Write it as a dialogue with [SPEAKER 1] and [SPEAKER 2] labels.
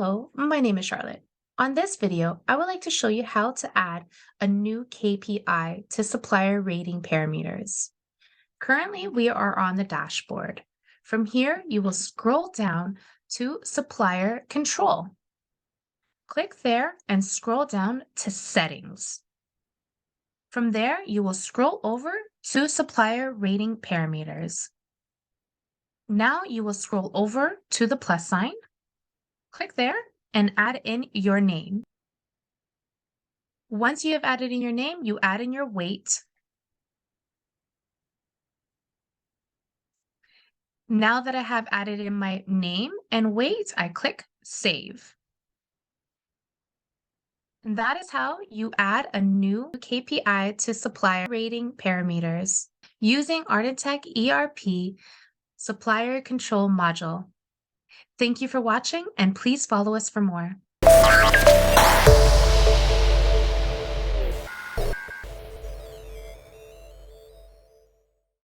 [SPEAKER 1] Hello, my name is Charlotte. On this video, I would like to show you how to add a new KPI to supplier rating parameters. Currently, we are on the dashboard. From here, you will scroll down to Supplier Control. Click there and scroll down to Settings. From there, you will scroll over to Supplier Rating Parameters. Now you will scroll over to the plus sign. Click there and add in your name. Once you have added in your name, you add in your weight. Now that I have added in my name and weight, I click Save. And that is how you add a new KPI to supplier rating parameters using Artintech ERP Supplier Control module. Thank you for watching, and please follow us for more.